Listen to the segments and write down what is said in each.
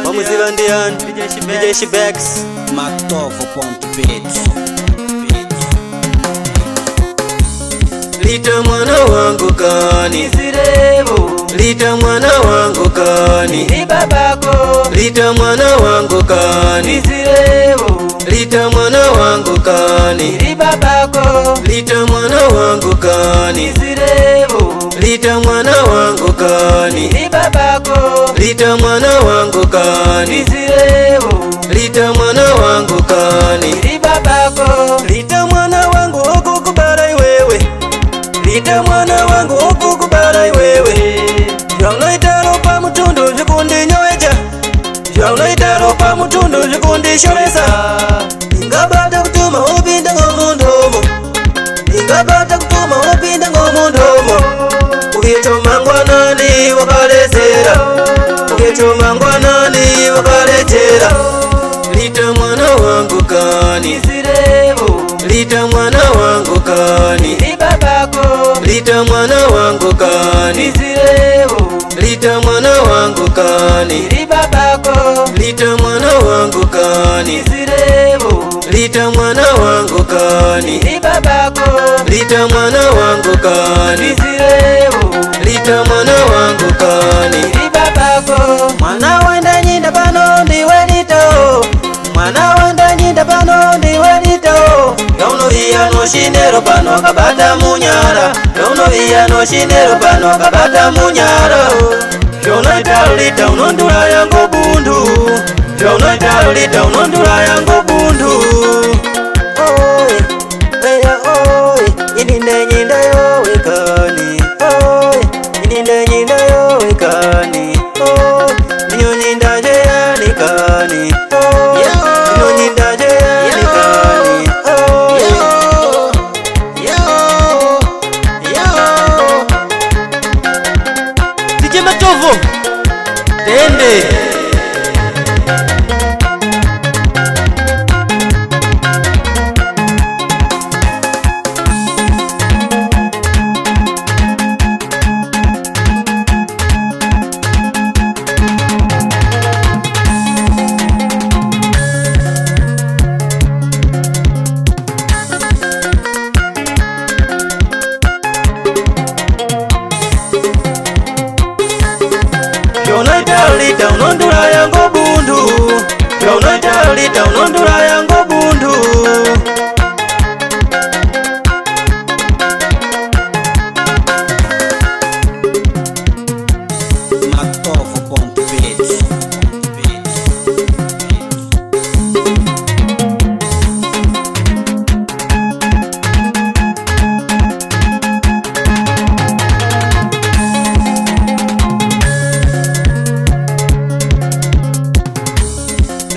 Wamuziva ndiani DJ Shibex Matovo Ponte Beat. Lita mwana wangu kani Zirebo Lita mwana wangu kani ni babako. Lita mwana wangu kani Zirebo Lita mwana wangu kani ni babako. Lita mwana wangu kani Zirebo Lita mwana wangu kani ni babako. Lita mwana wangu kani Zirebo Lita mwana wangu kani ni babako. Lita mwana wangu okukubarai wewe Lita mwana wangu okukubarai wewe Yaunaitaro pa mutundu jikundi nyoeja Yaunaitaro pa mutundu jikundi shoresa Ingabata kutuma upinda ngomundomo Ingabata kutuma upinda ngomundomo Ukituma ngwanani wakalesera Ukituma ngwanani wakalechera Lita mwana wangu kani Zirebo Lita mwana wangu kani ni babako. Lita mwana wangu kani Zirebo Lita mwana wangu kani ni babako. Lita mwana wangu kani Zirebo Lita mwana wangu kani ni babako. Lita mwana wangu kani Zirebo Lita mwana wangu kani ni babako. Mwana wenda nyinda pano ndiwe Lito Mwana wenda nyinda pano ndiwe Lito Yauno iya no shinero pano kabata munyara Yauno iya no shinero pano kabata munyara Yauno italo Lita unondura yango bundu Yauno italo Lita unondura yango bundu Oi, eya oi Ininde nyinda yowe kani Oi, ininde nyinda yowe kani Oi, niyo nyinda jeyani kani Oi, niyo nyinda jeyani kani Oi, DJ Matovo Tende Lita unondura yango bundu Yaunaitalo Lita unondura yango bundu Matovo Ponte Beat.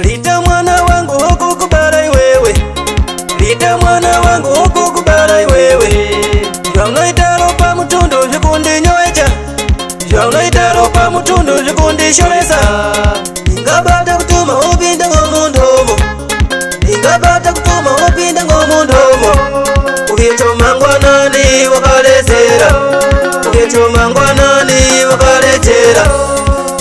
Lita mwana wangu okukubarai wewe Lita mwana wangu okukubarai wewe Yaunaitaro pa mutundu jikundi nyoeja Yaunaitaro pa mutundu jikundi shoresa Ingabata kutuma upinda ngomundomo Ingabata kutuma upinda ngomundomo Ukituma ngwanani wakalesera Ukituma ngwanani wakalechera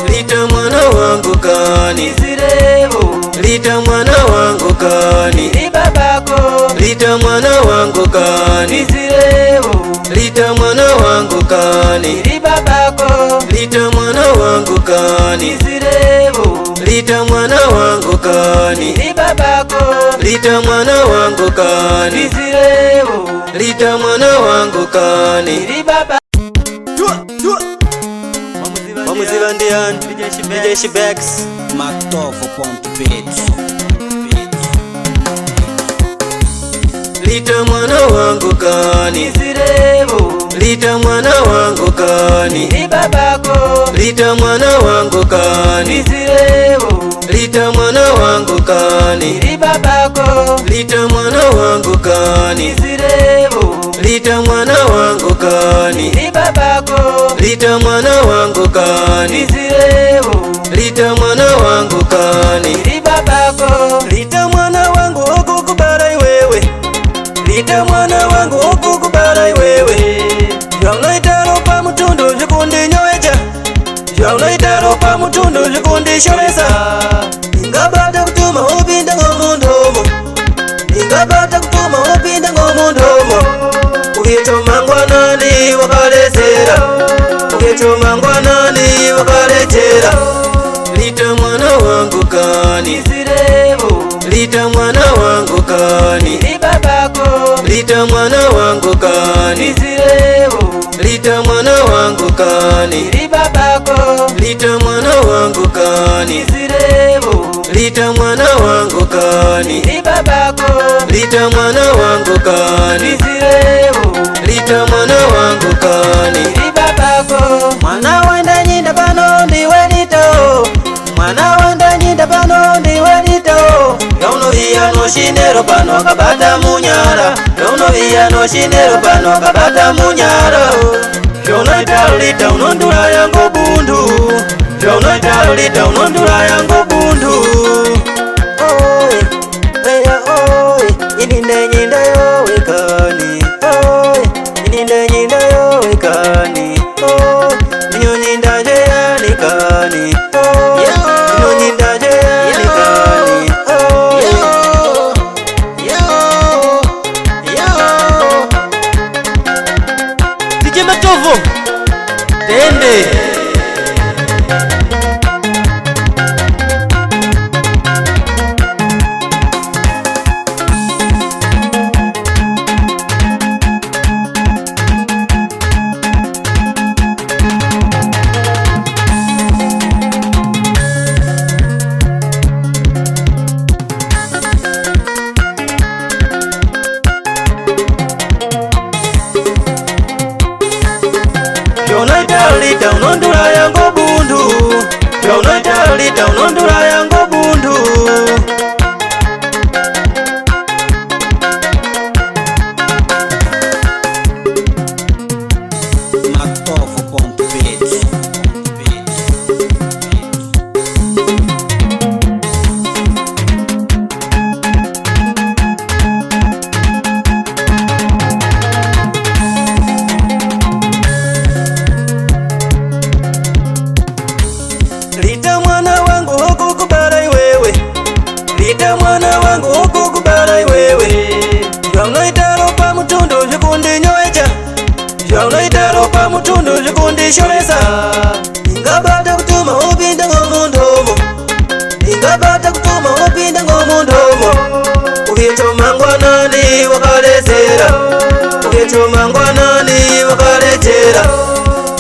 Lita mwana wangu kani Zirebo Lita mwana wangu kani ni babako. Lita mwana wangu kani Zirebo Lita mwana wangu kani ni babako. Lita mwana wangu kani Zirebo Lita mwana wangu kani ni babako. Lita mwana wangu kani Zirebo Lita mwana wangu kani ni babako. Wamuziva ndiani DJ Shibex Matovo Ponte Beat. Lita mwana wangu kani Zirebo Lita mwana wangu kani ni babako. Lita mwana wangu kani Zirebo Lita mwana wangu kani ni babako. Lita mwana wangu kani Zirebo Lita mwana wangu kani ni babako. Lita mwana wangu kani Zirebo Lita mwana wangu kani ni babako. Lita mwana wangu okukubarai wewe Lita mwana wangu okukubarai wewe Yaunaitaro pa mutundu jikundi nyoeja Vyaunoitalo pa mutundu vikundishomesa. Ingabata kutuma upinda ngomundomo, ingabata kutuma upinda ngomundomo. Ukituma ngwanani wakalesera, ukituma ngwanani wakalechera. Lita mwana wangu kani Nizirebo, lita mwana wangu kani, ni babako. lita mwana wangu kani, Nizirebo, lita mwana wangu kani, ni babako. lita mwana wangu kani, Nizirebo, lita mwana wangu kani, ni babako. lita mwana wangu kani, Nizirebo, lita mwana wangu kani. ni babako. Mwana wenda nyinda pano ndiwe lito, mwana wenda nyinda pano ndiwe lito. Yauno iya no shinero pano kabata munyara, yauno iya no shinero pano kabata munyara. Yauno italo lita unondula yango bundu, yauno italo lita unondula yango bundu. Oy, eya oy, ininde nyinda yo wekani. Oy, ininde nyinda yo wekani. Oy, niyo nyinda je yanikani. Oy, niyo nyinda je yanikani. Oy, DJ Matovo Tende. Vyaunoitalo lita unondula yango bundu, vyaunoitalo lita unondula yango bundu. Matovo.pet. Lita mwana wangu huku kubarai wewe, lita mwana wangu huku kubarai wewe. Vyaunoitalo pa mutundu vikundinyoecha, vyaunoitalo pa mutundu vikundishomesa. Ingabata kutuma upinda ngomundomo, ingabata kutuma upinda ngomundomo. Ukituma ngwanani wakalesera, ukituma ngwanani wakalechera.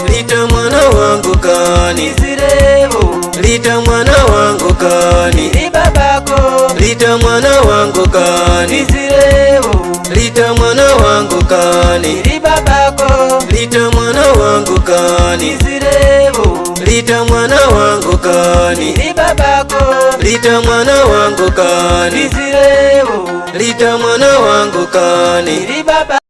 Lita mwana wangu kani, Nizirebo, lita mwana wangu kani, ni babako. lita mwana wangu kani, Nizirebo, lita mwana wangu kani, ni babako. lita mwana wangu kani, Nizirebo, lita mwana wangu kani, ni babako. lita mwana wangu kani, Nizirebo, lita mwana wangu kani. ni babako.